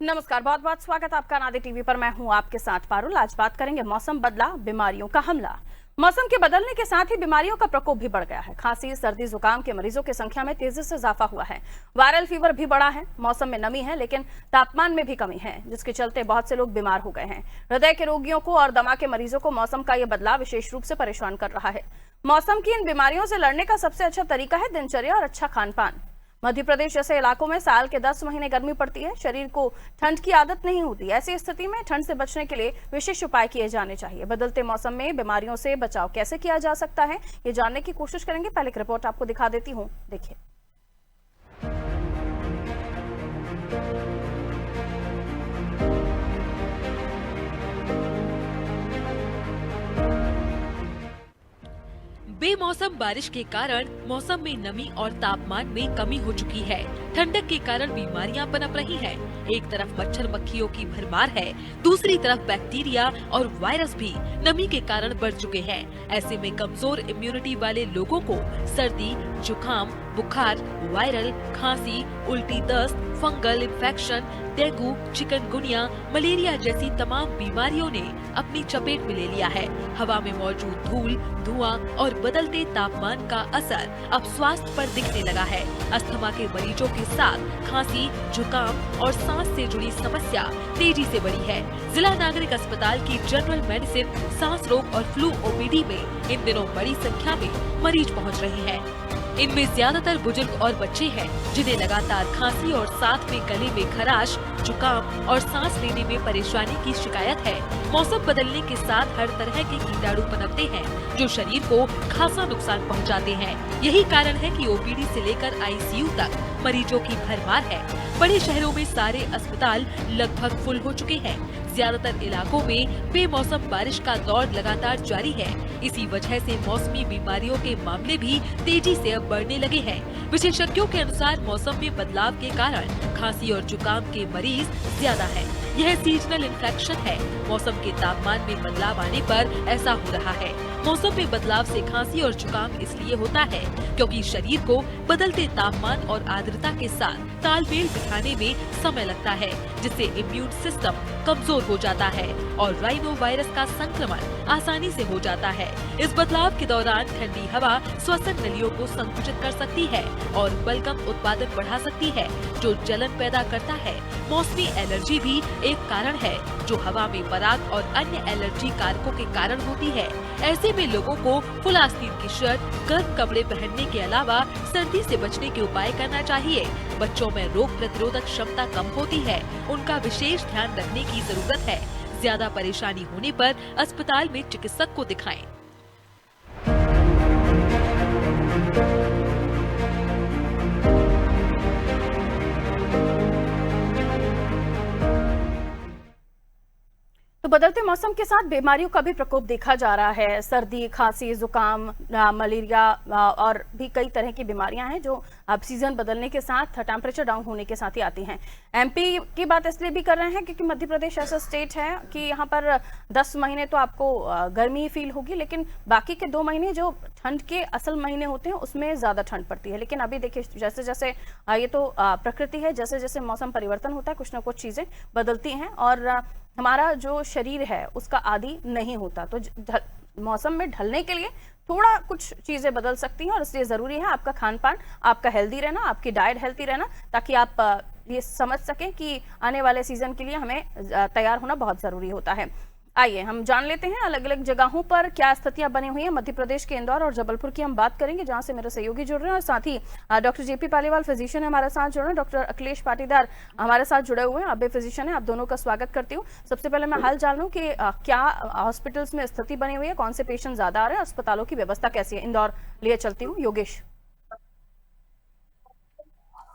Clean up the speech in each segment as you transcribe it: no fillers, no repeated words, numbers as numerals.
नमस्कार, बहुत बहुत स्वागत आपका नादे टीवी पर। मैं हूं आपके साथ पारुल। आज बात करेंगे मौसम बदला, बीमारियों का हमला। मौसम के बदलने के साथ ही बीमारियों का प्रकोप भी बढ़ गया है। खांसी, सर्दी, जुकाम के मरीजों की संख्या में तेजी से इजाफा हुआ है। वायरल फीवर भी बढ़ा है। मौसम में नमी है लेकिन तापमान में भी कमी है, जिसके चलते बहुत से लोग बीमार हो गए हैं। हृदय के रोगियों को और दमा के मरीजों को मौसम का यह बदलाव विशेष रूप से परेशान कर रहा है। मौसम की इन बीमारियों से लड़ने का सबसे अच्छा तरीका है दिनचर्या और अच्छा खान पान। मध्य प्रदेश जैसे इलाकों में साल के 10 महीने गर्मी पड़ती है। शरीर को ठंड की आदत नहीं होती। ऐसी स्थिति में ठंड से बचने के लिए विशेष उपाय किए जाने चाहिए। बदलते मौसम में बीमारियों से बचाव कैसे किया जा सकता है, ये जानने की कोशिश करेंगे। पहले एक रिपोर्ट आपको दिखा देती हूँ, देखिए। बेमौसम बारिश के कारण मौसम में नमी और तापमान में कमी हो चुकी है। ठंडक के कारण बीमारियां पनप रही हैं। एक तरफ मच्छर मक्खियों की भरमार है, दूसरी तरफ बैक्टीरिया और वायरस भी नमी के कारण बढ़ चुके हैं। ऐसे में कमजोर इम्यूनिटी वाले लोगों को सर्दी, जुकाम, बुखार, वायरल खांसी, उल्टी, दस्त, fungal infection, dengue, chikungunya, malaria जैसी तमाम बीमारियों ने अपनी चपेट में ले लिया है। हवा में मौजूद धूल, धुआं और बदलते तापमान का असर अब स्वास्थ्य पर दिखने लगा है। अस्थमा के मरीजों के साथ खांसी, जुकाम और सांस से जुड़ी समस्या तेजी से बढ़ी है। जिला नागरिक अस्पताल की जनरल मेडिसिन, सांस रोग और फ्लू ओपीडी में इन दिनों बड़ी संख्या में मरीज पहुंच रहे हैं। इनमें ज्यादातर बुजुर्ग और बच्चे हैं, जिन्हें लगातार खांसी और साथ में गले में खराश, जुकाम और सांस लेने में परेशानी की शिकायत है। मौसम बदलने के साथ हर तरह के कीटाणु पनपते हैं, जो शरीर को खासा नुकसान पहुंचाते हैं। यही कारण है कि ओपीडी से लेकर आईसीयू तक मरीजों की भरमार है। बड़े शहरों में सारे अस्पताल लगभग फुल हो चुके हैं। ज्यादातर इलाकों में बेमौसम बारिश का दौर लगातार जारी है। इसी वजह से मौसमी बीमारियों के मामले भी तेजी से अब बढ़ने लगे हैं। विशेषज्ञों के अनुसार मौसम में बदलाव के कारण खांसी और जुकाम के मरीज ज्यादा हैं। यह सीजनल इन्फेक्शन है। मौसम के तापमान में बदलाव आने पर ऐसा हो रहा है। मौसम में बदलाव से खांसी और जुकाम इसलिए होता है क्योंकि शरीर को बदलते तापमान और आर्द्रता के साथ तालमेल बिठाने में समय लगता है, जिससे इम्यून सिस्टम कमजोर हो जाता है और राइनो वायरस का संक्रमण आसानी से हो जाता है। इस बदलाव के दौरान ठंडी हवा श्वसन नलियों को संकुचित कर सकती है और बलगम उत्पादन बढ़ा सकती है, जो जलन पैदा करता है। मौसमी एलर्जी भी एक कारण है, जो हवा में पराग और अन्य एलर्जी कारकों के कारण होती है। ऐसे में लोगों को फुल आस्तीन की शर्ट, गर्म कपड़े पहनने के अलावा सर्दी से बचने के उपाय करना चाहिए। बच्चों में रोग प्रतिरोधक क्षमता कम होती है, उनका विशेष ध्यान रखने की जरूरत है। ज्यादा परेशानी होने पर अस्पताल में चिकित्सक को दिखाएं। तो बदलते मौसम के साथ बीमारियों का भी प्रकोप देखा जा रहा है। सर्दी, खांसी, जुकाम, मलेरिया और भी कई तरह की बीमारियां हैं, जो अब सीजन बदलने के साथ, टेम्परेचर डाउन होने के साथ ही आती हैं। एमपी की बात इसलिए भी कर रहे हैं क्योंकि मध्य प्रदेश ऐसा स्टेट है कि यहाँ पर 10 महीने तो आपको गर्मी ही फील होगी, लेकिन बाकी के 2 महीने जो ठंड के असल महीने होते हैं उसमें ज्यादा ठंड पड़ती है। लेकिन अभी देखिए, जैसे जैसे ये तो प्रकृति है, जैसे जैसे मौसम परिवर्तन होता है कुछ ना कुछ चीजें बदलती हैं और हमारा जो शरीर है उसका आदी नहीं होता। तो मौसम में ढलने के लिए थोड़ा कुछ चीजें बदल सकती हैं और इसलिए जरूरी है आपका खान पान, आपका हेल्दी रहना, आपकी डाइट हेल्दी रहना, ताकि आप ये समझ सकें कि आने वाले सीजन के लिए हमें तैयार होना बहुत जरूरी होता है। आइए हम जान लेते हैं अलग अलग जगहों पर क्या स्थितियां बनी हुई हैं। मध्य प्रदेश के इंदौर और जबलपुर की हम बात करेंगे, जहां से मेरे सहयोगी जुड़ रहे हैं और साथ ही डॉक्टर जेपी पालीवाल फिजिशियन हमारे साथ जुड़ रहे हैं, डॉक्टर अखिलेश पाटीदार हमारे साथ जुड़े हुए हैं, आप भी फिजिशियन हैं। आप दोनों का स्वागत करती हूँ। सबसे पहले मैं हाल जान लूं कि क्या हॉस्पिटल्स में स्थिति बनी हुई है, कौन से पेशेंट ज्यादा आ रहे हैं, अस्पतालों की व्यवस्था कैसी है। इंदौर लिए चलती हूँ, योगेश।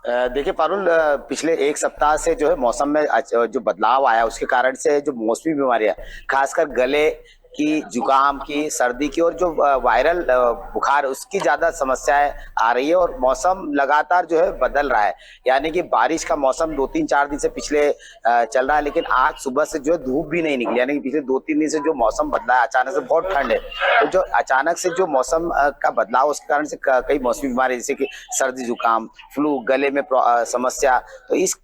देखिए पारुल, पिछले एक सप्ताह से जो है मौसम में जो बदलाव आया उसके कारण से जो मौसमी बीमारियां, खासकर गले की, जुकाम की, सर्दी की और जो वायरल बुखार, उसकी ज्यादा समस्याएं आ रही है और मौसम लगातार जो है बदल रहा है। यानी कि बारिश का मौसम 2-3-4 दिन से पिछले चल रहा है, लेकिन आज सुबह से जो है धूप भी नहीं निकली। यानी कि पिछले 2-3 दिन से जो मौसम बदला है, अचानक से बहुत ठंड है। तो जो अचानक से जो मौसम का बदलाव, उसके कारण से कई मौसमी बीमारी जैसे कि सर्दी, जुकाम, फ्लू, गले में समस्या, तो इस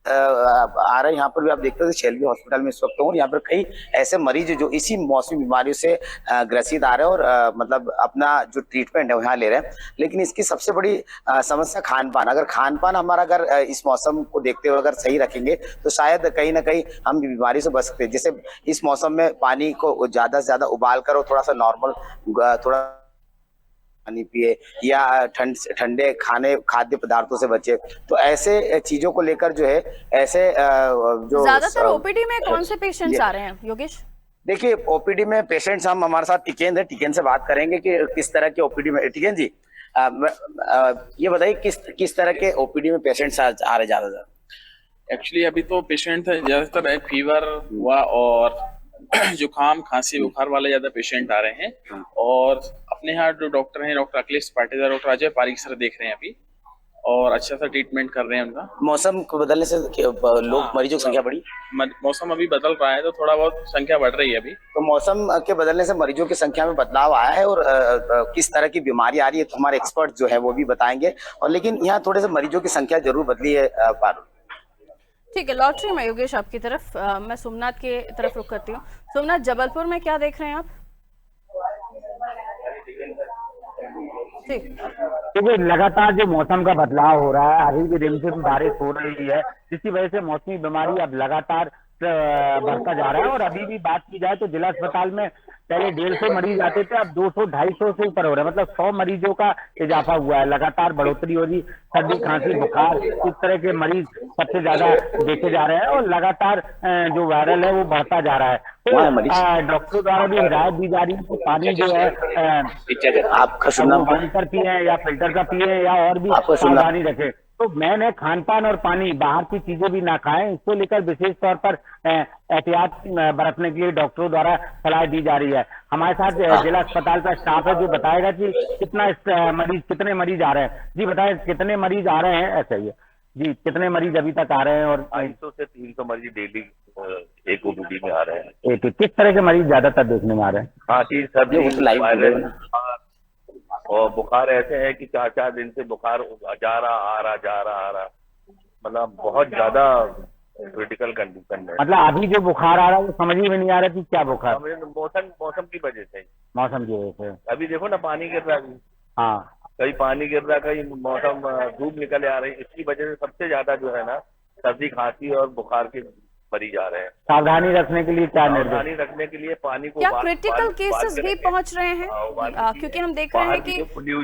आ रहे हैं। यहाँ पर भी आप देखते हो शेल्बी हॉस्पिटल में इस वक्त हूँ। यहाँ पर कई ऐसे मरीज जो इसी मौसमी बीमारियों से ग्रसित आ रहे हैं और मतलब अपना जो ट्रीटमेंट है वो यहाँ ले रहे हैं। लेकिन इसकी सबसे बड़ी समस्या खान पान। अगर खान पान हमारा अगर इस मौसम को देखते हुए अगर सही रखेंगे तो शायद कहीं ना कहीं हम बीमारी से बच सकते हैं। जैसे इस मौसम में पानी को ज्यादा से ज्यादा उबाल कर और थोड़ा सा नॉर्मल थोड़ा पानी पिए या ठंडे खाद्य पदार्थों से बचे। तो ऐसे चीजों को लेकर जो है ऐसे जो ज्यादातर ओपीडी में कौन से पेशेंट्स आ रहे हैं योगेश? देखिए ओपीडी में पेशेंट्स हम हमारे साथ टिकेंद्र है, टिकेंद्र से बात करेंगे कि किस तरह के ओपीडी में। टिकेंद्र जी ये बताइए किस तरह के ओपीडी में पेशेंट्स आ रहे ज्यादातर? एक्चुअली अभी तो पेशेंट ज्यादातर फीवर हुआ और जुकाम खांसी बुखार वाले ज्यादा पेशेंट आ रहे हैं। और अपने यहाँ जो डॉक्टर हैं doctor Akhilesh Patidar, doctor Ajay Pareek sir देख रहे हैं अभी और अच्छा सा ट्रीटमेंट कर रहे हैं उनका। मौसम को बदलने से लोग मरीजों की संख्या बढ़ी? मौसम अभी बदल रहा है तो थोड़ा बहुत संख्या बढ़ रही है अभी। तो मौसम के बदलने से मरीजों की संख्या में बदलाव आया है और किस तरह की बीमारी आ रही है तो हमारे एक्सपर्ट जो है वो भी बताएंगे। और लेकिन यहाँ थोड़े से मरीजों की संख्या जरूर बदली है पारुल। ठीक है, लॉटरी में योगेश आपकी तरफ मैं सोमनाथ के तरफ रुख करती हूँ। सोमनाथ, जबलपुर में क्या देख रहे हैं आप? क्योंकि लगातार जो मौसम का बदलाव हो रहा है, अभी भी रिमझिम बारिश हो रही है, जिसकी वजह से मौसमी बीमारी अब लगातार बढ़ता जा रहा है। और अभी भी बात की जाए तो जिला अस्पताल में पहले 150 मरीज आते थे, अब 200-250 से ऊपर हो रहे हैं। मतलब 100 मरीजों का इजाफा हुआ है। लगातार बढ़ोतरी हो रही, सर्दी खांसी बुखार इस तरह के मरीज सबसे ज्यादा देखे जा रहे हैं और लगातार जो वायरल है वो बढ़ता जा रहा है। तो डॉक्टरों द्वारा भी हिदायत दी जा रही है कि पानी जो है आपका सुनना फिल्टर पिए या फिल्टर का पिए या और भी सावधानी रखें। तो मैंने खान पान और पानी बाहर की चीजें भी ना खाएं, इसको लेकर विशेष तौर पर एहतियात बरतने के लिए डॉक्टरों द्वारा सलाह दी जा रही है। हमारे साथ जिला अस्पताल का स्टाफ है जो बताएगा कि कितने मरीज आ रहे हैं। जी बताएं, कितने मरीज आ रहे हैं? ऐसा ही है जी, कितने मरीज अभी तक आ रहे हैं? और 250 से 300 मरीज डेली एक ओपीडी में आ रहे हैं। किस तरह के मरीज ज्यादातर देखने में आ रहे हैं? खांसी सर्दी और बुखार ऐसे है कि 4-4 दिन से बुखार जा रहा आ रहा, मतलब बहुत ज्यादा क्रिटिकल कंडीशन है। मतलब अभी जो बुखार आ रहा है वो समझ ही में नहीं आ रहा कि क्या बुखार? मौसम की वजह से। मौसम की वजह से अभी देखो ना पानी गिर रहा है। हाँ, कहीं पानी गिर रहा, कहीं मौसम धूप निकल आ रही। इसकी वजह से सबसे ज्यादा जो है ना सर्दी खांसी और बुखार के मरीज आ रहे हैं। सावधानी रखने के लिए क्या निर्देश? सावधानी रखने के लिए पानी को क्या क्रिटिकल केसेस भी पहुंच रहे हैं? क्योंकि हम देख रहे हैं कि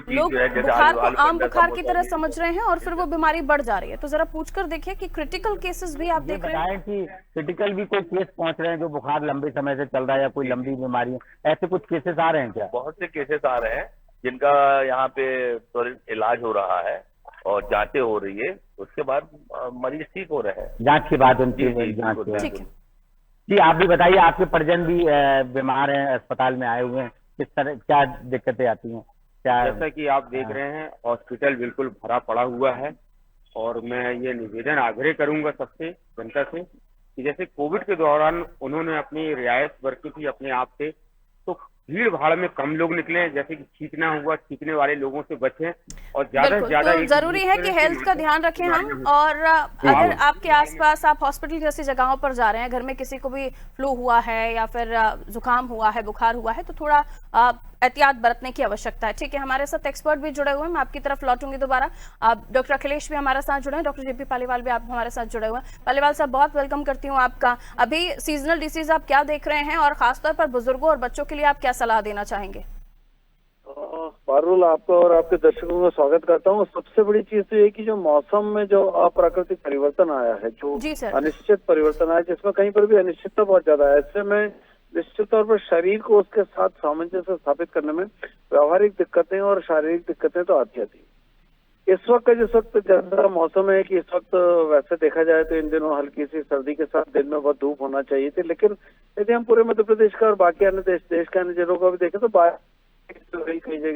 लोग बुखार को आम बुखार की तरह समझ रहे हैं और फिर वो बीमारी बढ़ जा रही है। तो जरा पूछकर देखिए कि क्रिटिकल केसेस भी आप देख रहे हैं कि क्रिटिकल भी कोई केस पहुंच रहे हैं जो बुखार लंबे समय से चल रहा है या कोई लंबी बीमारी है, ऐसे कुछ केसेस आ रहे हैं क्या? बहुत से केसेस आ रहे हैं जिनका यहाँ पे त्वरित इलाज हो रहा है और जांचें हो रही है, उसके बाद मरीज ठीक हो रहे हैं। जांच के बाद उनकी जांच। जी आप भी बताइए, आपके परिजन भी बीमार हैं, अस्पताल में आए हुए हैं, किस तरह क्या दिक्कतें आती हैं? क्या जैसा कि आप देख रहे हैं हॉस्पिटल बिल्कुल भरा पड़ा हुआ है और मैं ये निवेदन आग्रह करूंगा सबसे जनता से कि जैसे कोविड के दौरान उन्होंने अपनी रियायत बरती थी अपने आप से, तो भीड़ भाड़ में कम लोग निकले, जैसे कि छींकना हुआ, छींकने वाले लोगों से बचें और ज्यादा से ज्यादा जरूरी है कि हेल्थ का ध्यान रखें हम। और अगर आपके आसपास आप हॉस्पिटल जैसी जगहों पर जा रहे हैं, घर में किसी को भी फ्लू हुआ है या फिर जुकाम हुआ है, बुखार हुआ है, तो थोड़ा एहतियात बरतने की आवश्यकता है। ठीक है, हमारे साथ एक्सपर्ट भी जुड़े हुए हैं, मैं आपकी तरफ लौटूंगी दोबारा। डॉक्टर अखिलेश भी हमारे साथ जुड़े हैं, डॉक्टर जेपी पालीवाल भी आप हमारे साथ जुड़े हुए हैं। पालीवाल साहब, बहुत वेलकम करती हूँ आपका। अभी सीजनल डिसीज आप क्या देख रहे हैं और खासतौर पर बुजुर्गों और बच्चों के लिए आप क्या सलाह देना चाहेंगे? पारुल, आपका और आपके दर्शकों का स्वागत करता हूँ। सबसे बड़ी चीज तो ये कि जो मौसम में जो अप्राकृतिक परिवर्तन आया है, जो अनिश्चित परिवर्तन आया, जिसमें कहीं पर भी अनिश्चितता बहुत ज्यादा है, ऐसे में निश्चित तौर पर शरीर को उसके साथ सामंजस्य स्थापित करने में व्यवहारिक दिक्कतें और शारीरिक दिक्कतें तो आती है। इस वक्त ज्यादा मौसम है कि इस वक्त वैसे देखा जाए तो इन दिनों हल्की सी सर्दी के साथ दिन में बहुत धूप होना चाहिए थी, लेकिन यदि हम पूरे मध्य प्रदेश का और बाकी अन्य देश के अन्य जिलों का भी देखें तो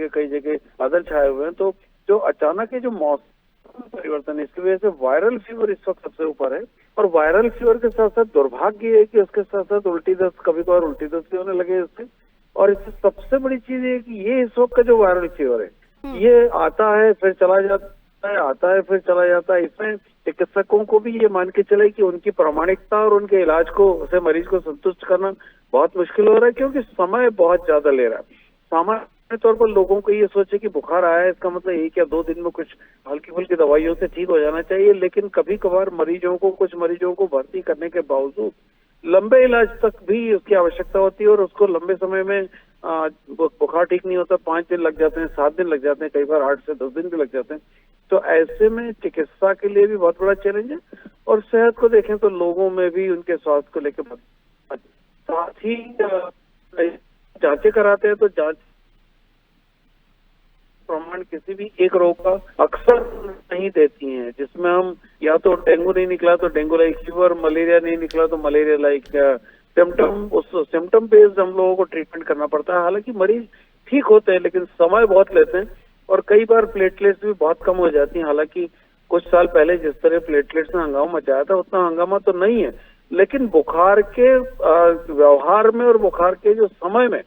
कई जगह बादल छाए हुए हैं। तो जो अचानक ये जो मौसम परिवर्तन है, इसकी वजह से वायरल फीवर इस वक्त सबसे ऊपर है। और वायरल फीवर के साथ साथ दुर्भाग्य है कि उसके साथ साथ उल्टी दस्त, कभी कभार उल्टी दस्त भी होने लगे इससे। और इससे सबसे बड़ी चीज है कि ये इस वक्त का जो वायरल फीवर है, ये आता है फिर चला जाता है, आता है फिर चला जाता है। इसमें चिकित्सकों को भी ये मान के चले कि उनकी प्रामाणिकता और उनके इलाज को से मरीज को संतुष्ट करना बहुत मुश्किल हो रहा है, क्योंकि समय बहुत ज्यादा ले रहा है। सामान्य तौर पर लोगों को ये सोचे कि बुखार आया है, इसका मतलब 1 या 2 दिन में कुछ हल्की फुल्की दवाइयों से ठीक हो जाना चाहिए, लेकिन कभी कभार कुछ मरीजों को भर्ती करने के बावजूद लंबे इलाज तक भी उसकी आवश्यकता होती है और उसको लंबे समय में बुखार ठीक नहीं होता, 5 दिन लग जाते हैं, 7 दिन लग जाते हैं, कई बार 8 से 10 दिन भी लग जाते हैं। तो ऐसे में चिकित्सा के लिए भी बहुत बड़ा चैलेंज है और सेहत को देखें तो लोगों में भी उनके स्वास्थ्य को लेकर साथ ही जांचें कराते हैं तो जांच प्रमाण किसी भी एक रोग का अक्सर नहीं देती हैं, जिसमें हम या तो डेंगू नहीं निकला तो डेंगू लाइक फीवर, मलेरिया नहीं निकला तो मलेरिया लाइक सिम्टम, उस सिम्टम बेस्ड हम लोगों को ट्रीटमेंट करना पड़ता है। हालांकि मरीज ठीक होते हैं लेकिन समय बहुत लेते हैं और कई बार प्लेटलेट्स भी बहुत कम हो जाती हैं। हालांकि कुछ साल पहले जिस तरह प्लेटलेट्स ने हंगामा मचाया था उतना हंगामा तो नहीं है, लेकिन बुखार के व्यवहार में और बुखार के जो समय में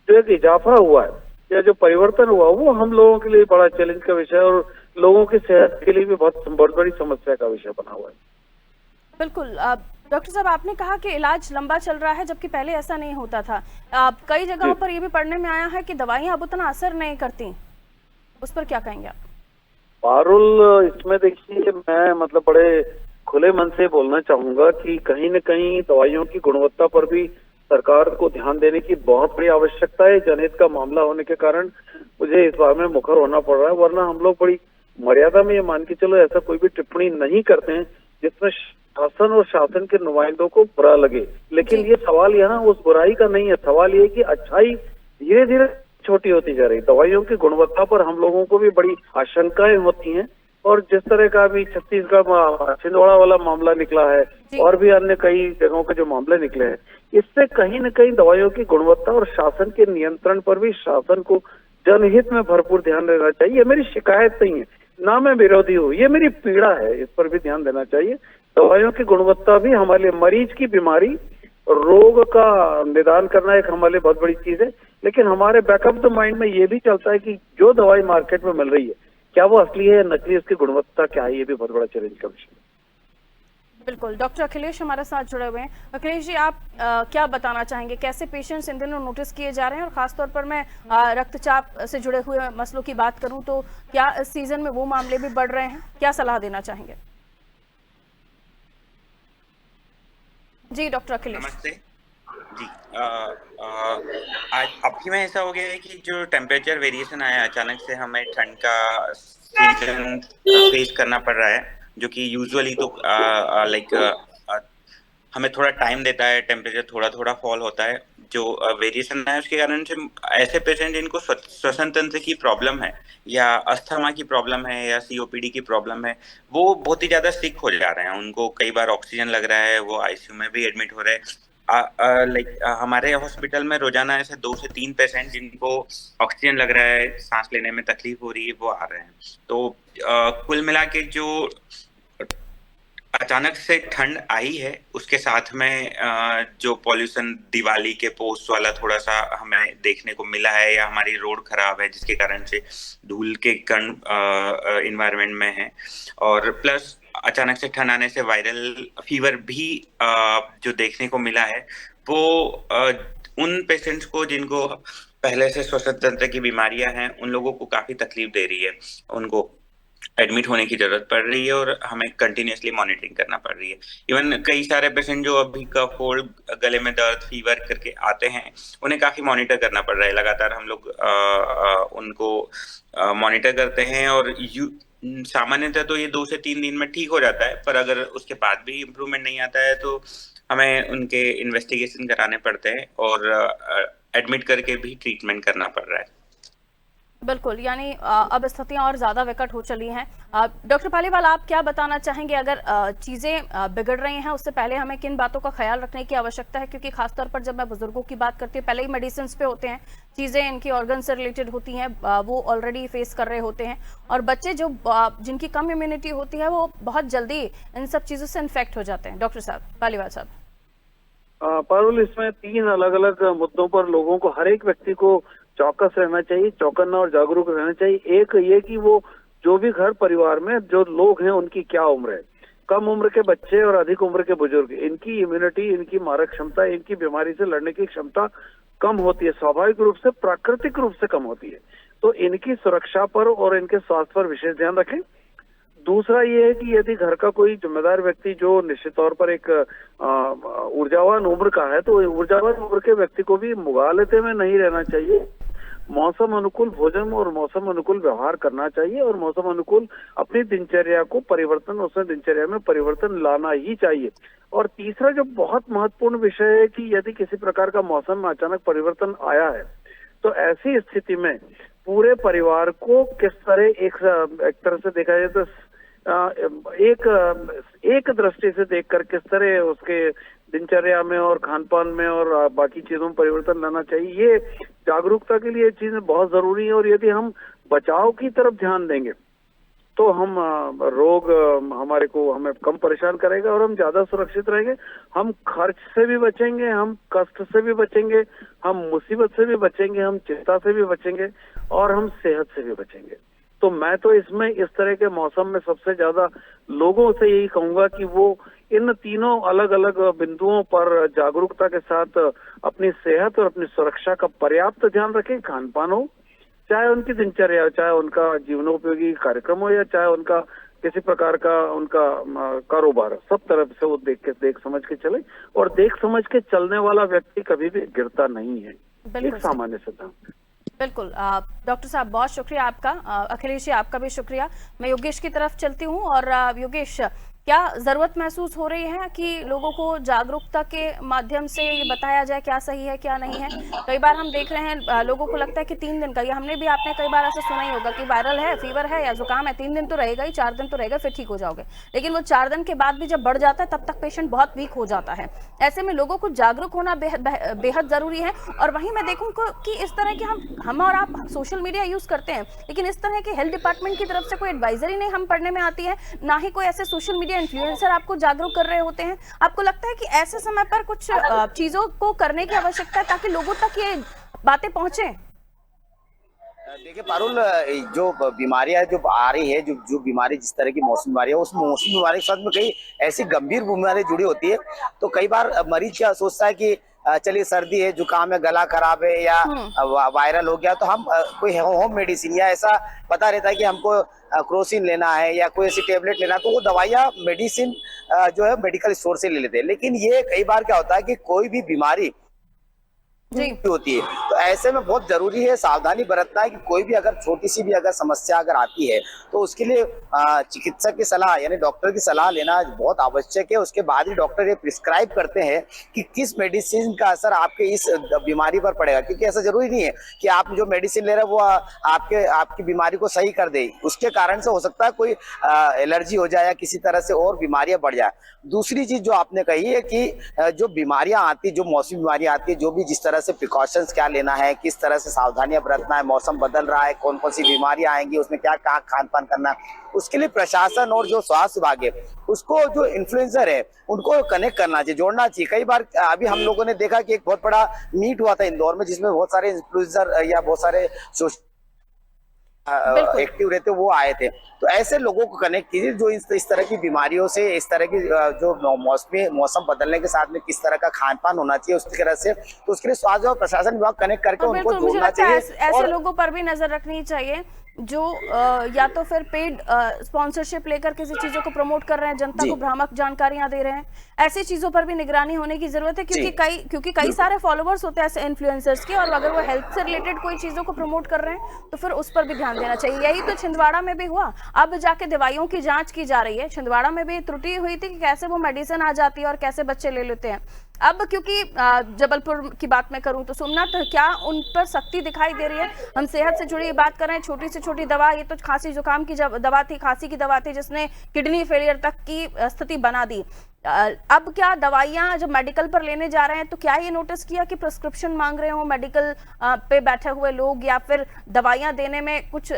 जो एक इजाफा हुआ है या जो परिवर्तन हुआ वो हम लोगों के लिए बड़ा चैलेंज का विषय और लोगों की सेहत के लिए भी बहुत बड़ी समस्या का विषय बना हुआ है। बिल्कुल। डॉक्टर साहब, आपने कहा कि इलाज लंबा चल रहा है जबकि पहले ऐसा नहीं होता था। कई जगहों पर ये भी पढ़ने में आया है कि दवाइयां अब उतना असर नहीं करती, उस पर क्या कहेंगे आप? पारुल, इसमें देखिए मैं मतलब बड़े खुले मन से बोलना चाहूंगा कि कहीं न कहीं दवाइयों की गुणवत्ता पर भी सरकार को ध्यान देने की बहुत बड़ी आवश्यकता है। जनहित का मामला होने के कारण मुझे इस बारे में मुखर होना पड़ रहा है, वरना हम लोग बड़ी मर्यादा में ये मान के चलो ऐसा कोई भी टिप्पणी नहीं करते हैं जिसमें शासन और शासन के नुमाइंदों को बुरा लगे। लेकिन ये सवाल यहाँ उस बुराई का नहीं है, सवाल ये कि अच्छाई धीरे धीरे छोटी होती जा रही। दवाइयों की गुणवत्ता पर हम लोगों को भी बड़ी आशंकाएं होती हैं और जिस तरह का अभी छत्तीसगढ़ छिंदवाड़ा वाला मामला निकला है और भी अन्य कई जगहों के जो मामले निकले हैं, इससे कहीं न कहीं दवाइयों की गुणवत्ता और शासन के नियंत्रण पर भी शासन को जनहित में भरपूर ध्यान देना चाहिए। मेरी शिकायत नहीं है, ना मैं विरोधी हूँ, ये मेरी पीड़ा है, इस पर भी ध्यान देना चाहिए। दवाइयों की गुणवत्ता भी हमारे लिए मरीज की बीमारी रोग का निदान करना एक हमारे लिए बहुत बड़ी चीज है, लेकिन हमारे बैकअप द माइंड में ये भी चलता है कि जो दवाई मार्केट में मिल रही है क्या वो असली है या नकली, उसकी गुणवत्ता क्या है, ये भी बहुत बड़ा चैलेंज का विषय है। बिल्कुल। डॉक्टर अखिलेश हमारे साथ जुड़े हुए हैं। अखिलेश जी, आप क्या बताना चाहेंगे, कैसे पेशेंट्स इन दिनों नोटिस किए जा रहे हैं? और खासतौर पर मैं रक्तचाप से जुड़े हुए मसलों की बात करूं तो क्या इस सीजन में वो मामले भी बढ़ रहे हैं? क्या सलाह देना चाहेंगे? जी डॉक्टर अखिलेश। नमस्ते जी। आज अभी में ऐसा हो गया है कि जो टेम्परेचर वेरिएशन आया अचानक से, हमें ठंड का सीजन फेस करना पड़ रहा है, जो कि यूजुअली तो हमें थोड़ा टाइम देता है, टेम्परेचर थोड़ा थोड़ा फॉल होता है। जो वेरिएशन है उसके कारण से ऐसे पेशेंट जिनको श्वसन तंत्र की प्रॉब्लम है या अस्थमा की प्रॉब्लम है या सीओपीडी की प्रॉब्लम है, वो बहुत ही ज्यादा सिक हो जा रहे हैं। उनको कई बार ऑक्सीजन लग रहा है, वो आईसीयू में भी एडमिट हो रहे हैं। हमारे हॉस्पिटल में रोजाना ऐसे 2 से 3 पेशेंट जिनको ऑक्सीजन लग रहा है, सांस लेने में तकलीफ हो रही है, वो आ रहे हैं। तो कुल मिला के जो अचानक से ठंड आई है उसके साथ में जो पॉल्यूशन दिवाली के पोस्ट वाला थोड़ा सा हमें देखने को मिला है, या हमारी रोड खराब है जिसके कारण से धूल के कण इन्वायरमेंट में है, और प्लस अचानक से ठंड आने से वायरल फीवर भी जो देखने को मिला है, वो उन पेशेंट्स को जिनको पहले से श्वसन तंत्र की बीमारियां हैं उन लोगों को काफी तकलीफ दे रही है। उनको एडमिट होने की जरूरत पड़ रही है और हमें कंटिन्यूसली मॉनिटरिंग करना पड़ रही है। इवन कई सारे पेशेंट जो अभी कफ, कोल्ड, गले में दर्द, फीवर करके आते हैं, उन्हें काफी मॉनिटर करना पड़ रहा है। लगातार हम लोग उनको मॉनिटर करते हैं और सामान्यतः तो ये 2 से 3 दिन में ठीक हो जाता है, पर अगर उसके बाद भी इम्प्रूवमेंट नहीं आता है तो हमें उनके इन्वेस्टिगेशन कराने पड़ते हैं और एडमिट करके भी ट्रीटमेंट करना पड़ रहा है। बिल्कुल, यानी अब स्थितियां और ज़्यादा विकट हो चली हैं। डॉक्टर पालीवाल, आप क्या बताना चाहेंगे, अगर चीज़ें बिगड़ रही हैं उससे पहले हमें किन बातों का ख्याल रखने की आवश्यकता है? क्योंकि खासतौर पर जब मैं बुजुर्गों की बात करती हूँ, पहले ही मेडिसिन पे होते हैं, चीज़ें इनकी ऑर्गन से रिलेटेड होती हैं, वो ऑलरेडी फेस कर रहे होते हैं, और बच्चे जो जिनकी कम इम्यूनिटी होती है वो बहुत जल्दी इन सब चीज़ों से इन्फेक्ट हो जाते हैं। डॉक्टर साहब, पालीवाल साहब। पारुल, इसमें 3 अलग अलग मुद्दों पर लोगों को, हर एक व्यक्ति को चौकस रहना चाहिए, चौकन्ना और जागरूक रहना चाहिए। एक ये कि वो जो भी घर परिवार में जो लोग हैं उनकी क्या उम्र है, कम उम्र के बच्चे और अधिक उम्र के बुजुर्ग, इनकी इम्यूनिटी, इनकी मारक क्षमता, इनकी बीमारी से लड़ने की क्षमता कम होती है, स्वाभाविक रूप से, प्राकृतिक रूप से कम होती है। तो इनकी सुरक्षा पर और इनके स्वास्थ्य पर विशेष ध्यान रखें। दूसरा ये है कि यदि घर का कोई जिम्मेदार व्यक्ति जो निश्चित तौर पर एक ऊर्जावान उम्र का है, तो ऊर्जावान उम्र के व्यक्ति को भी मुगालते में नहीं रहना चाहिए। मौसम अनुकूल भोजन और मौसम अनुकूल व्यवहार करना चाहिए और मौसम अनुकूल अपनी दिनचर्या को परिवर्तन, उसमें दिनचर्या में परिवर्तन लाना ही चाहिए। और तीसरा जो बहुत महत्वपूर्ण विषय है कि यदि किसी प्रकार का मौसम में अचानक परिवर्तन आया है, तो ऐसी स्थिति में पूरे परिवार को किस तरह एक तरह से देखा जाए तो एक दृष्टि से देखकर किस तरह उसके दिनचर्या में और खान पान में और बाकी चीजों में परिवर्तन लाना चाहिए, ये जागरूकता के लिए ये चीजें बहुत जरूरी है। और यदि हम बचाव की तरफ ध्यान देंगे तो हम रोग हमें कम परेशान करेगा और हम ज्यादा सुरक्षित रहेंगे। हम खर्च से भी बचेंगे, हम कष्ट से भी बचेंगे, हम मुसीबत से भी बचेंगे, हम चिंता से भी बचेंगे और हम सेहत से भी बचेंगे। तो मैं तो इसमें इस तरह के मौसम में सबसे ज्यादा लोगों से यही कहूंगा कि वो इन तीनों अलग अलग बिंदुओं पर जागरूकता के साथ अपनी सेहत और अपनी सुरक्षा का पर्याप्त ध्यान रखें। खान पान हो, चाहे उनकी दिनचर्या, चाहे उनका जीवनोपयोगी कार्यक्रम हो, या चाहे उनका किसी प्रकार का उनका कारोबार, सब तरफ से वो देख समझ के चले। और देख समझ के चलने वाला व्यक्ति कभी भी गिरता नहीं है, एक सामान्य सिद्धांत। बिल्कुल डॉक्टर साहब, बहुत शुक्रिया आपका। अखिलेश जी, आपका भी शुक्रिया। मैं योगेश की तरफ चलती हूँ। और योगेश, क्या जरूरत महसूस हो रही है कि लोगों को जागरूकता के माध्यम से ये बताया जाए क्या सही है क्या नहीं है? कई बार हम देख रहे हैं लोगों को लगता है कि 3 दिन का, ये हमने भी, आपने कई बार ऐसा सुना ही होगा कि वायरल है, फीवर है या जुकाम है, 3 दिन तो रहेगा ही, 4 दिन तो रहेगा, फिर ठीक हो जाओगे। लेकिन वो 4 दिन के बाद भी जब बढ़ जाता है तब तक पेशेंट बहुत वीक हो जाता है। ऐसे में लोगों को जागरूक होना बेहद जरूरी है। और वहीं मैं देखूँ कि इस तरह के हम और आप सोशल मीडिया यूज करते हैं, लेकिन इस तरह के हेल्थ डिपार्टमेंट की तरफ से कोई एडवाइजरी नहीं हम पढ़ने में आती है, ना ही कोई ऐसे सोशल मीडिया इन्फ्लुएंसर आपको जागरूक कर रहे होते हैं। आपको लगता है कि ऐसे समय पर कुछ चीजों को करने की आवश्यकता है ताकि लोगों तक ये बातें पहुंचे? देखिए पारुल, जो बीमारियां जो आ रही है, जो बीमारी, जिस तरह की मौसमी बीमारी है, उस मौसमी बीमारी के साथ में कई ऐसी गंभीर बीमारियां जुड़ी होती है। तो कई बार मरीज क्या सोचता है कि चलिए सर्दी है, जुकाम है, गला खराब है या वायरल हो गया, तो हम कोई होम मेडिसिन या ऐसा पता रहता है कि हमको क्रोसिन लेना है या कोई ऐसी टेबलेट लेना है, तो वो दवाइयाँ मेडिसिन जो है मेडिकल स्टोर से ले लेते हैं। लेकिन ये कई बार क्या होता है कि कोई भी बीमारी होती है, तो ऐसे में बहुत जरूरी है सावधानी बरतना है कि कोई भी अगर छोटी सी भी अगर समस्या अगर आती है तो उसके लिए चिकित्सक की सलाह यानी डॉक्टर की सलाह लेना बहुत आवश्यक है। उसके बाद ही डॉक्टर ये प्रिस्क्राइब करते हैं कि किस मेडिसिन का असर आपके इस बीमारी पर पड़ेगा, क्योंकि ऐसा जरूरी नहीं है कि आप जो मेडिसिन ले रहे हैं वो आपकी बीमारी को सही कर दे। उसके कारण से हो सकता है कोई एलर्जी हो जाए या किसी तरह से और बीमारियां बढ़ जाए। दूसरी चीज जो आपने कही है कि जो बीमारियां आती, जो मौसमी बीमारियां आती है, जो भी जिस तरह से प्रिकॉशंस क्या लेना है, किस तरह से सावधानियां बरतना है, मौसम बदल रहा है, कौन कौन सी बीमारियां आएंगी, उसमें क्या कहाँ खान पान करना है, उसके लिए प्रशासन और जो स्वास्थ्य विभाग है उसको जो इन्फ्लुएंसर है उनको कनेक्ट करना चाहिए, जोड़ना चाहिए। कई बार अभी हम लोगों ने देखा कि एक बहुत बड़ा मीट हुआ था इंदौर में, जिसमें बहुत सारे इन्फ्लुएंसर या बहुत सारे एक्टिव रहते वो आए थे। तो ऐसे लोगों को कनेक्ट कीजिए जो इस तरह की बीमारियों से, इस तरह की जो मौसम बदलने के साथ में किस तरह का खान पान होना चाहिए उसकी तरह से, तो उसके लिए स्वास्थ्य और प्रशासन विभाग कनेक्ट करके उनको जोड़ना चाहिए। ऐसे लोगों पर भी नजर रखनी चाहिए जो या तो फिर पेड स्पॉन्सरशिप लेकर किसी चीजों को प्रमोट कर रहे हैं, जनता को भ्रामक जानकारियां दे रहे हैं। ऐसी चीजों पर भी निगरानी होने की जरूरत है, क्योंकि कई सारे फॉलोवर्स होते हैं ऐसे इन्फ्लुएंसर्स के, और अगर वो हेल्थ से रिलेटेड कोई चीजों को प्रमोट कर रहे हैं तो फिर उस पर भी ध्यान देना चाहिए। यही तो छिंदवाड़ा में भी हुआ। अब जाके दवाइयों की जांच की जा रही है। छिंदवाड़ा में भी त्रुटि हुई थी कि कैसे वो मेडिसिन आ जाती है और कैसे बच्चे ले लेते हैं। अब क्योंकि जबलपुर की बात मैं करूं तो सोमनाथ, क्या उन पर सख्ती दिखाई दे रही है? हम सेहत से जुड़ी बात कर रहे हैं, छोटी से छोटी दवा, ये तो खांसी जुकाम की दवा थी, खांसी की दवा थी जिसने किडनी फेलियर तक की स्थिति बना दी। अब क्या दवाइयां जब मेडिकल पर लेने जा रहे हैं तो क्या ये नोटिस किया कि प्रिस्क्रिप्शन मांग रहे हो मेडिकल पे बैठे हुए लोग, या फिर दवाइयां देने में कुछ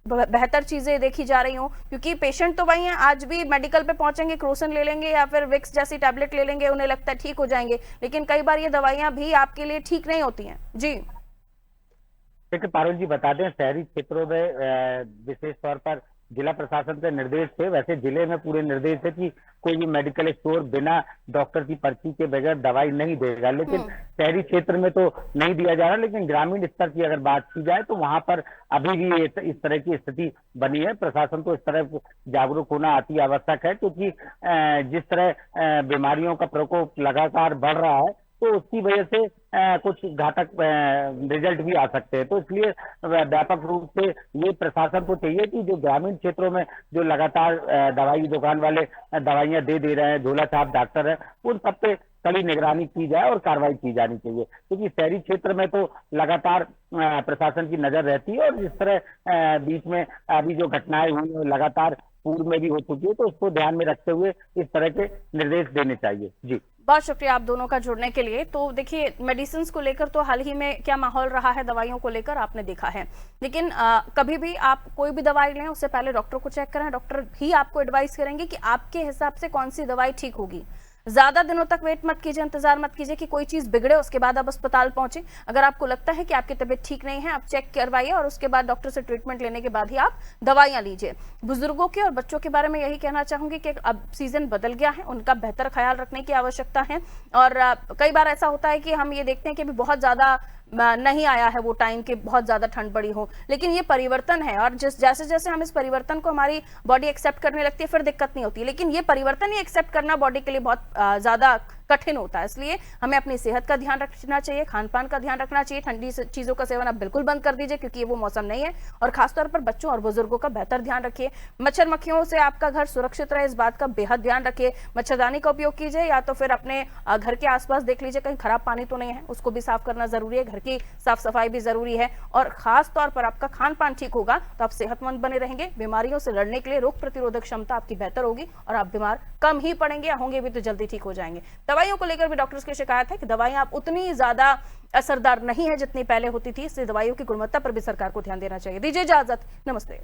बेहतर चीजें देखी जा रही हो? क्योंकि पेशेंट तो वही हैं, आज भी मेडिकल पे पहुंचेंगे, क्रोसिन ले लेंगे या फिर विक्स जैसी टैबलेट ले लेंगे, उन्हें लगता है ठीक हो जाएंगे, लेकिन कई बार ये दवाइयां भी आपके लिए ठीक नहीं होती हैं। जी देखिए पारुल जी, बता दें शहरी क्षेत्रों में विशेष तौर पर जिला प्रशासन के निर्देश थे, वैसे जिले में पूरे निर्देश है कि कोई भी मेडिकल स्टोर बिना डॉक्टर की पर्ची के बगैर दवाई नहीं देगा, लेकिन शहरी क्षेत्र में तो नहीं दिया जा रहा, लेकिन ग्रामीण स्तर की अगर बात की जाए तो वहां पर अभी भी इस तरह की स्थिति बनी है। प्रशासन को इस तरह जागरूक होना अति आवश्यक है, क्योंकि जिस तरह बीमारियों का प्रकोप लगातार बढ़ रहा है तो उसकी वजह से कुछ घातक रिजल्ट भी आ सकते हैं। तो इसलिए व्यापक रूप से ये प्रशासन को चाहिए कि जो ग्रामीण क्षेत्रों में जो लगातार दवाई दुकान वाले दवाइयां दे रहे हैं, झोला छाप डॉक्टर है, उन सब पे कड़ी निगरानी की जाए और कार्रवाई की जानी चाहिए, क्योंकि शहरी क्षेत्र में तो लगातार प्रशासन की नजर रहती है और जिस तरह बीच में अभी जो घटनाएं हुई लगातार पूर्व में भी हो चुकी है, तो उसको ध्यान में रखते हुए इस तरह के निर्देश देने चाहिए। जी, बहुत शुक्रिया आप दोनों का जुड़ने के लिए। तो देखिए, मेडिसिन को लेकर तो हाल ही में क्या माहौल रहा है, दवाइयों को लेकर आपने देखा है, लेकिन कभी भी आप कोई भी दवाई लें उससे पहले डॉक्टर को चेक करें। डॉक्टर ही आपको एडवाइस करेंगे कि आपके हिसाब से कौन सी दवाई ठीक होगी। ज्यादा दिनों तक वेट मत कीजिए, इंतजार मत कीजिए कि कोई चीज बिगड़े उसके बाद आप अस्पताल पहुंचे। अगर आपको लगता है कि आपकी तबीयत ठीक नहीं है, आप चेक करवाइए और उसके बाद डॉक्टर से ट्रीटमेंट लेने के बाद ही आप दवाइयां लीजिए। बुजुर्गों के और बच्चों के बारे में यही कहना चाहूंगी कि अब सीजन बदल गया है, उनका बेहतर ख्याल रखने की आवश्यकता है। और कई बार ऐसा होता है कि हम ये देखते हैं कि अभी बहुत ज्यादा नहीं आया है वो टाइम कि बहुत ज्यादा ठंड पड़ी हो, लेकिन ये परिवर्तन है और जैसे जैसे हम इस परिवर्तन को हमारी बॉडी एक्सेप्ट करने लगती है फिर दिक्कत नहीं होती, लेकिन ये परिवर्तन ही एक्सेप्ट करना बॉडी के लिए बहुत ज्यादा कठिन होता है। इसलिए हमें अपनी सेहत का ध्यान रखना चाहिए, खान पान का ध्यान रखना चाहिए। ठंडी चीजों का सेवन आप बिल्कुल बंद कर दीजिए, क्योंकि ये वो मौसम नहीं है। और खासतौर पर बच्चों और बुजुर्गों का बेहतर ध्यान रखिए। मच्छर मक्खियों से आपका घर सुरक्षित रहे, इस बात का बेहद ध्यान रखिए। मच्छरदानी का उपयोग कीजिए, या तो फिर अपने घर के आसपास देख लीजिए कहीं खराब पानी तो नहीं है, उसको भी साफ करना जरूरी है। घर की साफ सफाई भी जरूरी है। और खास तौर पर आपका खान पान ठीक होगा तो आप सेहतमंद बने रहेंगे। बीमारियों से लड़ने के लिए रोग प्रतिरोधक क्षमता आपकी बेहतर होगी और आप बीमार कम ही पड़ेंगे, या होंगे भी तो जल्दी ठीक हो जाएंगे। दवाइयों को लेकर भी डॉक्टर्स की शिकायत है कि दवाइयां अब उतनी ज्यादा असरदार नहीं है जितनी पहले होती थी, इसलिए दवाइयों की गुणवत्ता पर भी सरकार को ध्यान देना चाहिए। दीजिए इजाजत, नमस्ते।